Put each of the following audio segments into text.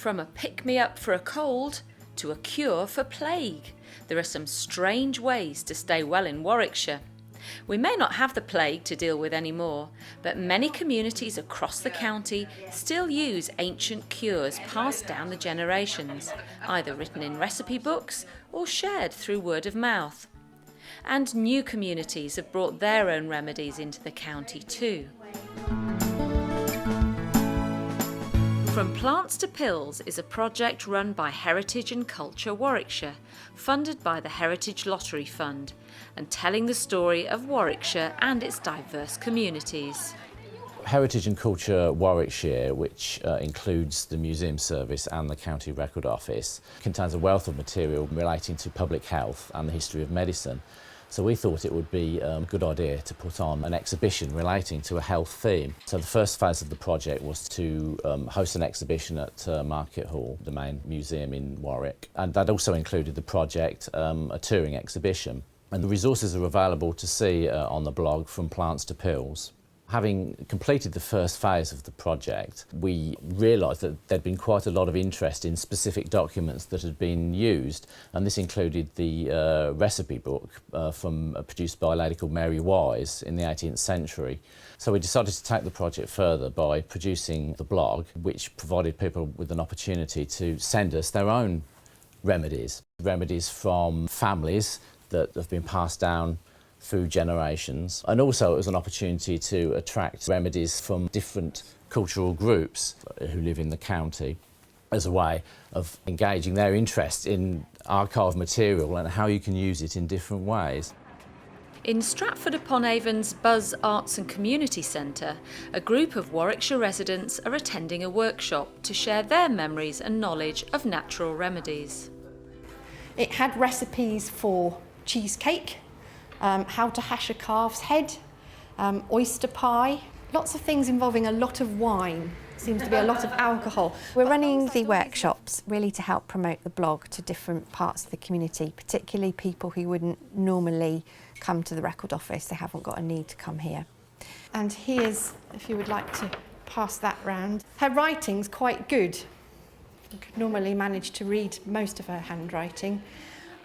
From a pick-me-up for a cold to a cure for plague, there are some strange ways to stay well in Warwickshire. We may not have the plague to deal with anymore, but many communities across the county still use ancient cures passed down the generations, either written in recipe books or shared through word of mouth. And new communities have brought their own remedies into the county too. From Plants to Pills is a project run by Heritage and Culture Warwickshire, funded by the Heritage Lottery Fund, and telling the story of Warwickshire and its diverse communities. Heritage and Culture Warwickshire, which includes the Museum Service and the County Record Office, contains a wealth of material relating to public health and the history of medicine. So we thought it would be a good idea to put on an exhibition relating to a health theme. So the first phase of the project was to host an exhibition at Market Hall, the main museum in Warwick. And that also included the project, a touring exhibition. And the resources are available to see on the blog From Plants to Pills. Having completed the first phase of the project, we realised that there'd been quite a lot of interest in specific documents that had been used, and this included the recipe book produced by a lady called Mary Wise in the 18th century. So we decided to take the project further by producing the blog, which provided people with an opportunity to send us their own remedies from families that have been passed down through generations, and also it was an opportunity to attract remedies from different cultural groups who live in the county as a way of engaging their interest in archive material and how you can use it in different ways. In Stratford-upon-Avon's Buzz Arts and Community Centre, a group of Warwickshire residents are attending a workshop to share their memories and knowledge of natural remedies. It had recipes for cheesecake, how to hash a calf's head, oyster pie, lots of things involving a lot of wine. Seems to be a lot of alcohol. We're running the workshops really to help promote the blog to different parts of the community, particularly people who wouldn't normally come to the record office. They haven't got a need to come here. And here's, if you would like to pass that round. Her writing's quite good. You could normally manage to read most of her handwriting,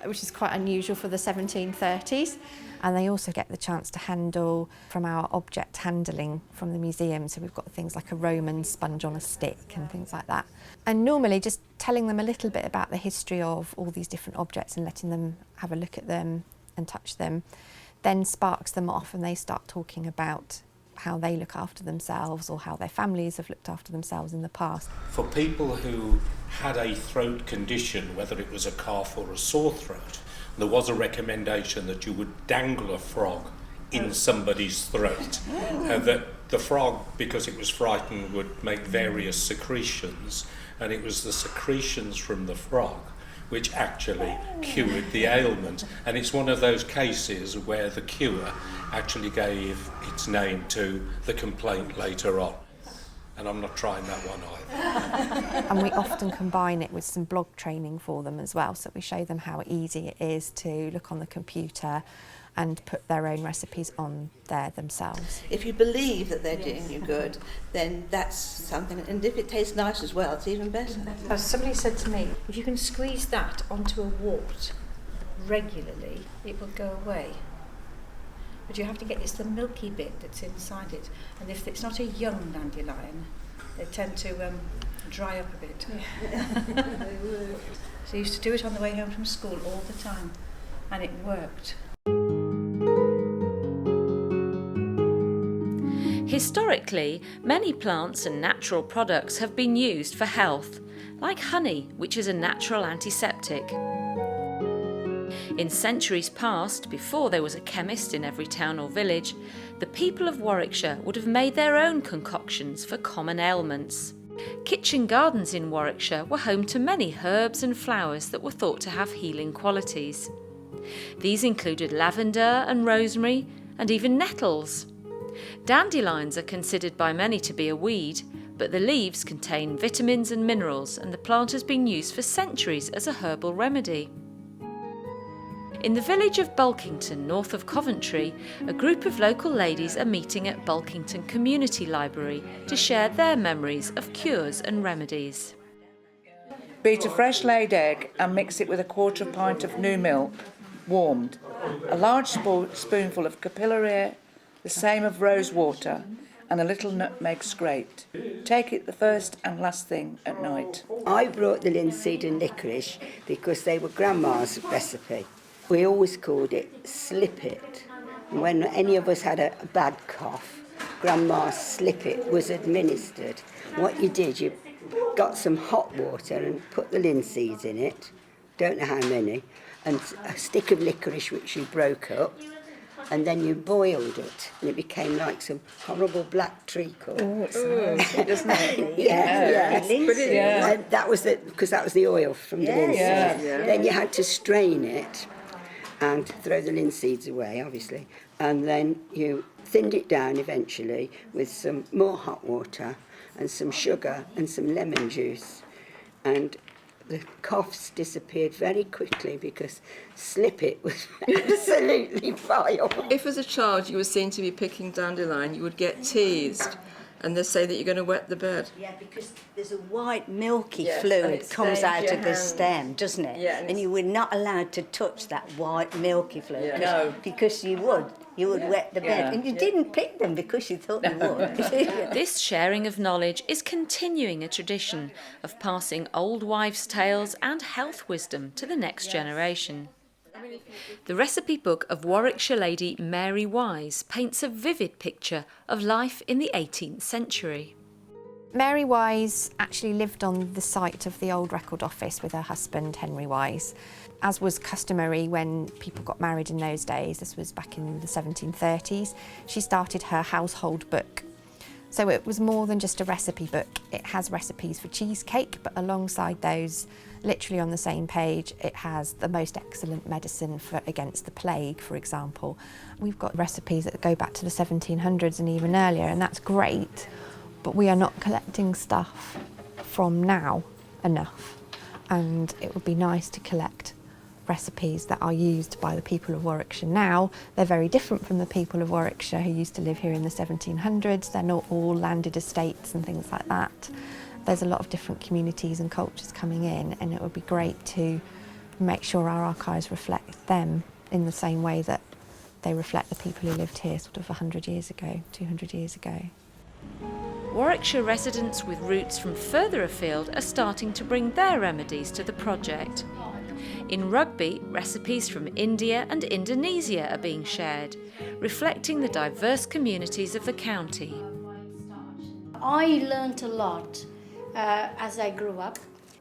which is quite unusual for the 1730s. And they also get the chance to handle from our object handling from the museum. So we've got things like a Roman sponge on a stick and things like that. And normally just telling them a little bit about the history of all these different objects and letting them have a look at them and touch them then sparks them off, and they start talking about how they look after themselves or how their families have looked after themselves in the past. For people who had a throat condition, whether it was a cough or a sore throat, there was a recommendation that you would dangle a frog in somebody's throat. That the frog, because it was frightened, would make various secretions, and it was the secretions from the frog which actually cured the ailment. And it's one of those cases where the cure actually gave its name to the complaint later on. And I'm not trying that one either. And we often combine it with some blog training for them as well, so we show them how easy it is to look on the computer and put their own recipes on there themselves. If you believe that they're doing you good, then that's something, and if it tastes nice as well, it's even better. Somebody said to me, if you can squeeze that onto a wart regularly, it will go away. But you have to get, it's the milky bit that's inside it. And if it's not a young dandelion, they tend to dry up a bit. Yeah. So I used to do it on the way home from school all the time, and it worked. Historically, many plants and natural products have been used for health, like honey, which is a natural antiseptic. In centuries past, before there was a chemist in every town or village, the people of Warwickshire would have made their own concoctions for common ailments. Kitchen gardens in Warwickshire were home to many herbs and flowers that were thought to have healing qualities. These included lavender and rosemary, and even nettles. Dandelions are considered by many to be a weed, but the leaves contain vitamins and minerals, and the plant has been used for centuries as a herbal remedy. In the village of Bulkington, north of Coventry, a group of local ladies are meeting at Bulkington Community Library to share their memories of cures and remedies. Beat a fresh laid egg and mix it with a quarter pint of new milk, warmed, a large spoonful of capillary, the same of rose water, and a little nutmeg scraped. Take it the first and last thing at night. I brought the linseed and licorice because they were Grandma's recipe. We always called it slip it. When any of us had a bad cough, Grandma's slip it was administered. What you did, you got some hot water and put the linseeds in it, don't know how many, and a stick of licorice which you broke up, and then you boiled it, and it became like some horrible black treacle. Oh, it smells, doesn't it? Yeah. And that was because that was the oil from the linseed. Yeah. Then you had to strain it and throw the linseeds away, obviously, and then you thinned it down eventually with some more hot water and some sugar and some lemon juice, and the coughs disappeared very quickly because slip it was absolutely vile. If as a child you were seen to be picking dandelion, you would get teased, and they say that you're going to wet the bed. Yeah, because there's a white milky fluid comes out of the stem, doesn't it? Yeah, and you were not allowed to touch that white milky fluid. Yeah. No. Because you would wet the bed, and you didn't pick them because you thought you would. This sharing of knowledge is continuing a tradition of passing old wives' tales and health wisdom to the next generation. The recipe book of Warwickshire lady Mary Wise paints a vivid picture of life in the 18th century. Mary Wise actually lived on the site of the old record office with her husband Henry Wise. As was customary when people got married in those days, this was back in the 1730s, she started her household book. So it was more than just a recipe book. It has recipes for cheesecake, but alongside those, literally on the same page, it has the most excellent medicine against the plague, for example. We've got recipes that go back to the 1700s and even earlier, and that's great, but we are not collecting stuff from now enough. And it would be nice to collect recipes that are used by the people of Warwickshire now. They're very different from the people of Warwickshire who used to live here in the 1700s. They're not all landed estates and things like that. There's a lot of different communities and cultures coming in, and it would be great to make sure our archives reflect them in the same way that they reflect the people who lived here sort of 100 years ago, 200 years ago. Warwickshire residents with roots from further afield are starting to bring their remedies to the project. In Rugby, recipes from India and Indonesia are being shared, reflecting the diverse communities of the county. I learnt a lot as I grew up,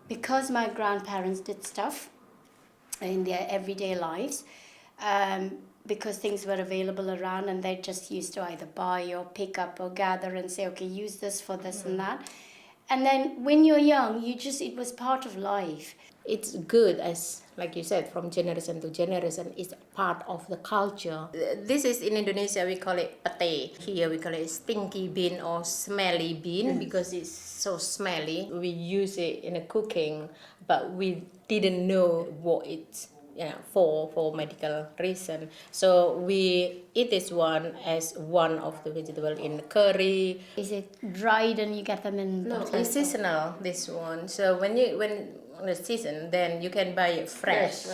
because my grandparents did stuff in their everyday lives, because things were available around and they just used to either buy or pick up or gather and say, okay, use this for this and that. And then when you're young, it was part of life. It's good, as like you said, from generation to generation, it's part of the culture. This is in Indonesia, we call it pate. Here we call it stinky bean or smelly bean because it's so smelly. We use it in a cooking, but we didn't know what it's for medical reason. So we eat this one as one of the vegetable in curry. Is it dried and you get them in? No, it's seasonal, this one. So when the season, then you can buy it fresh.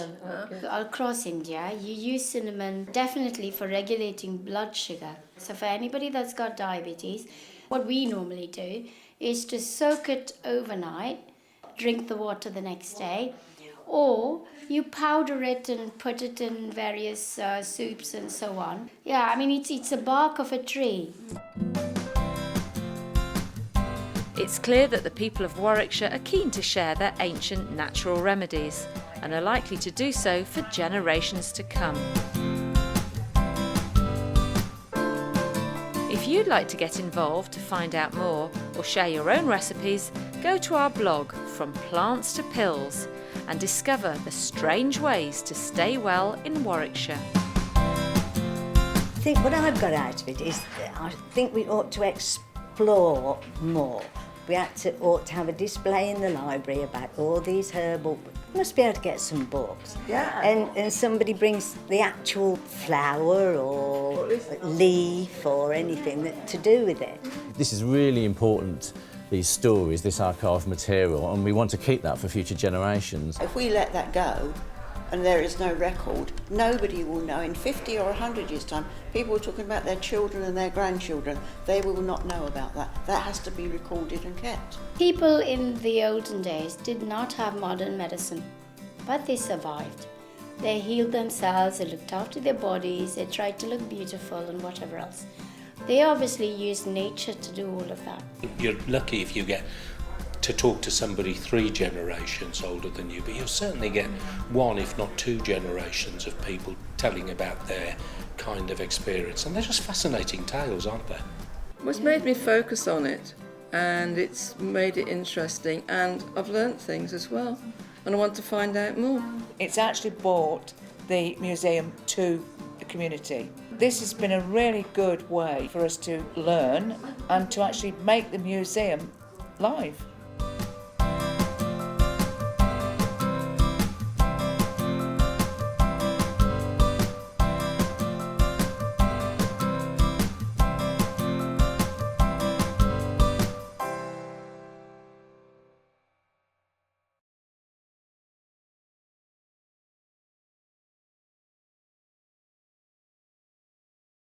Across India, you use cinnamon definitely for regulating blood sugar. So for anybody that's got diabetes, what we normally do is to soak it overnight, drink the water the next day, or you powder it and put it in various soups and so on. Yeah, I mean, it's a bark of a tree. It's clear that the people of Warwickshire are keen to share their ancient natural remedies and are likely to do so for generations to come. If you'd like to get involved to find out more or share your own recipes, go to our blog From Plants to Pills and discover the strange ways to stay well in Warwickshire. I think what I've got out of it is that I think we ought to explore more. We ought to have a display in the library about all these herbal. We must be able to get some books. Yeah. And somebody brings the actual flower or leaf or anything to do with it. This is really important, these stories, this archived material, and we want to keep that for future generations. If we let that go and there is no record, nobody will know. In 50 or 100 years' time, people are talking about their children and their grandchildren. They will not know about that. That has to be recorded and kept. People in the olden days did not have modern medicine, but they survived. They healed themselves, they looked after their bodies, they tried to look beautiful and whatever else. They obviously used nature to do all of that. You're lucky if you get to talk to somebody 3 generations older than you, but you'll certainly get 1, if not 2 generations of people telling about their kind of experience. And they're just fascinating tales, aren't they? Well, it's made me focus on it, and it's made it interesting, and I've learnt things as well, and I want to find out more. It's actually brought the museum to the community. This has been a really good way for us to learn and to actually make the museum live.